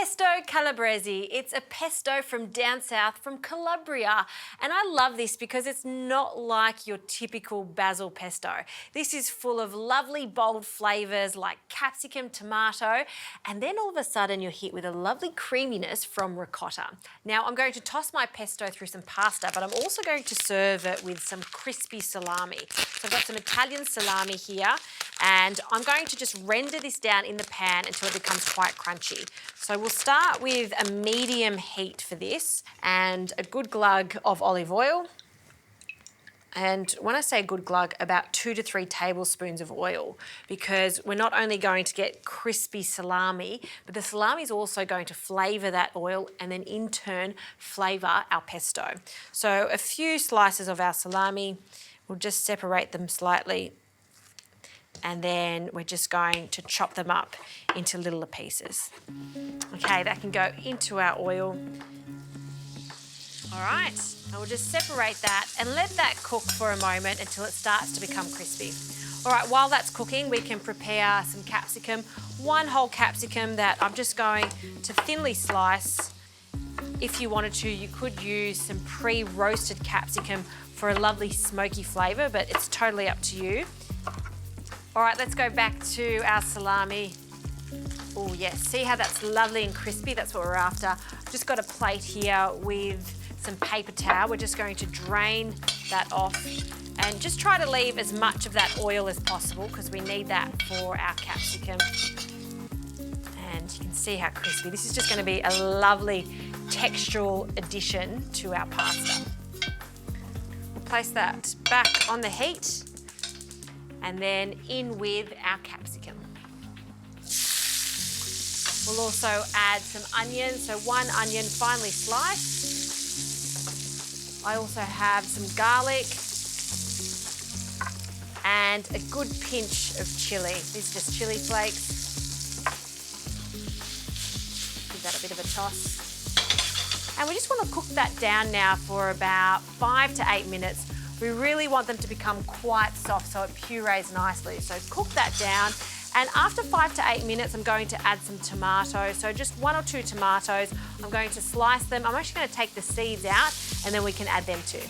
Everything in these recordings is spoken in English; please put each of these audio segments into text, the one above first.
Pesto Calabrese. It's a pesto from down south from Calabria. And I love this because it's not like your typical basil pesto. This is full of lovely bold flavours like capsicum, tomato, and then all of a sudden you're hit with a lovely creaminess from ricotta. Now I'm going to toss my pesto through some pasta, but I'm also going to serve it with some crispy salami. So I've got some Italian salami here, and I'm going to just render this down in the pan until it becomes quite crunchy. So we'll start with a medium heat for this and a good glug of olive oil. And when I say a good glug, about 2 to 3 tablespoons of oil, because we're not only going to get crispy salami, but the salami is also going to flavour that oil and then in turn flavour our pesto. So a few slices of our salami, we'll just separate them slightly, and then we're just going to chop them up into littler pieces. Okay, that can go into our oil. All right, and we'll just separate that and let that cook for a moment until it starts to become crispy. All right, while that's cooking, we can prepare some capsicum. 1 whole capsicum that I'm just going to thinly slice. If you wanted to, you could use some pre-roasted capsicum for a lovely smoky flavour, but it's totally up to you. All right, let's go back to our salami. Oh yes, see how that's lovely and crispy? That's what we're after. I've just got a plate here with some paper towel. We're just going to drain that off and just try to leave as much of that oil as possible because we need that for our capsicum. And you can see how crispy. This is just going to be a lovely textural addition to our pasta. We'll place that back on the heat and then in with our capsicum. We'll also add some onions, so 1 onion finely sliced. I also have some garlic and a good pinch of chilli. These are just chilli flakes. Give that a bit of a toss. And we just want to cook that down now for about 5 to 8 minutes. We really want them to become quite soft so it purees nicely. So cook that down. And after 5 to 8 minutes, I'm going to add some tomatoes. So just 1 or 2 tomatoes. I'm going to slice them. I'm actually going to take the seeds out and then we can add them too.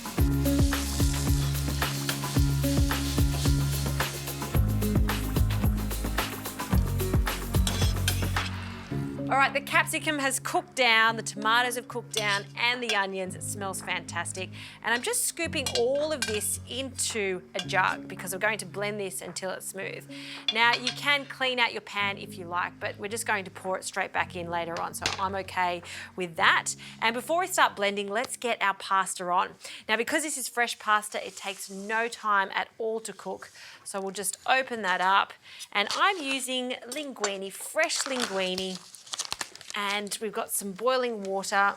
All right, the capsicum has cooked down, the tomatoes have cooked down, and the onions. It smells fantastic. And I'm just scooping all of this into a jug because we're going to blend this until it's smooth. Now, you can clean out your pan if you like, but we're just going to pour it straight back in later on, so I'm okay with that. And before we start blending, let's get our pasta on. Now, because this is fresh pasta, it takes no time at all to cook. So we'll just open that up. And I'm using linguine, fresh linguine. And we've got some boiling water.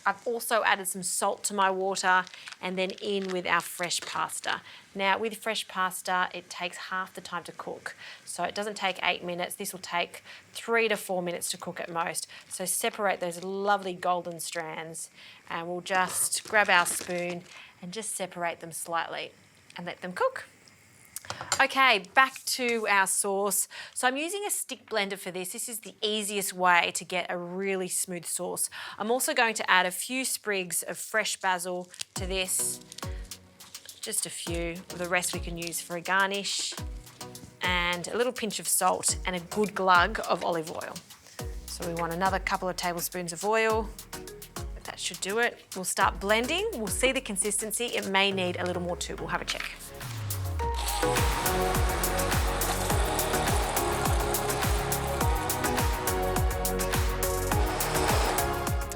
I've also added some salt to my water and then in with our fresh pasta. Now with fresh pasta, it takes half the time to cook. So it doesn't take 8 minutes. This will take 3 to 4 minutes to cook at most. So separate those lovely golden strands and we'll just grab our spoon and just separate them slightly and let them cook. Okay, back to our sauce. So I'm using a stick blender for this. This is the easiest way to get a really smooth sauce. I'm also going to add a few sprigs of fresh basil to this. Just a few. The rest we can use for a garnish. And a little pinch of salt and a good glug of olive oil. So we want another couple of tablespoons of oil. That should do it. We'll start blending. We'll see the consistency. It may need a little more too. We'll have a check.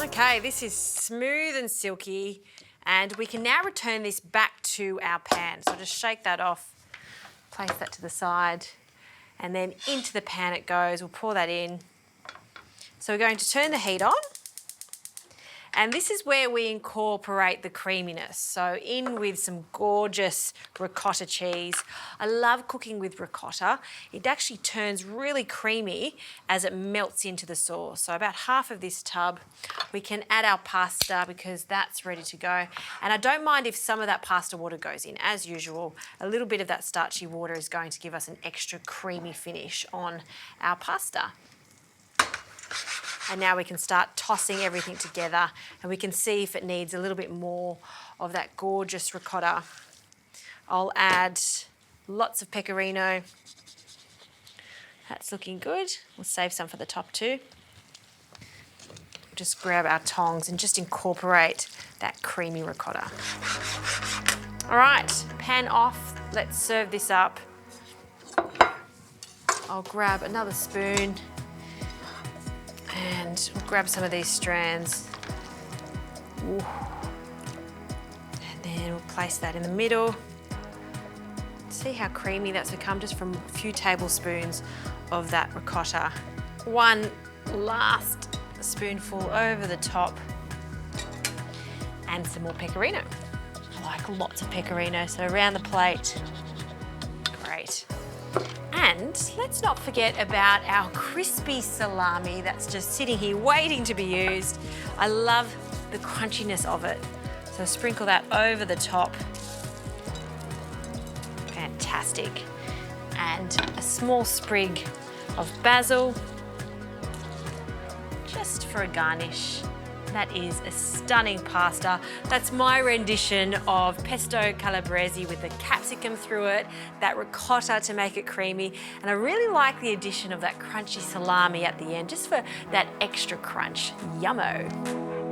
Okay, this is smooth and silky, and we can now return this back to our pan. So just shake that off, place that to the side, and then into the pan it goes. We'll pour that in. So we're going to turn the heat on. And this is where we incorporate the creaminess. So in with some gorgeous ricotta cheese. I love cooking with ricotta. It actually turns really creamy as it melts into the sauce. So about half of this tub. We can add our pasta because that's ready to go. And I don't mind if some of that pasta water goes in. As usual, a little bit of that starchy water is going to give us an extra creamy finish on our pasta. And now we can start tossing everything together and we can see if it needs a little bit more of that gorgeous ricotta. I'll add lots of pecorino. That's looking good. We'll save some for the top too. Just grab our tongs and just incorporate that creamy ricotta. All right, pan off. Let's serve this up. I'll grab another spoon and we'll grab some of these strands. Ooh. And then we'll place that in the middle. See how creamy that's become just from a few tablespoons of that ricotta. One last spoonful over the top and some more pecorino. I like lots of pecorino, so around the plate. Great. And let's not forget about our crispy salami that's just sitting here waiting to be used. I love the crunchiness of it. So sprinkle that over the top. Fantastic. And a small sprig of basil, just for a garnish. That is a stunning pasta. That's my rendition of pesto calabrese with the capsicum through it, that ricotta to make it creamy, and I really like the addition of that crunchy salami at the end, just for that extra crunch. Yummo.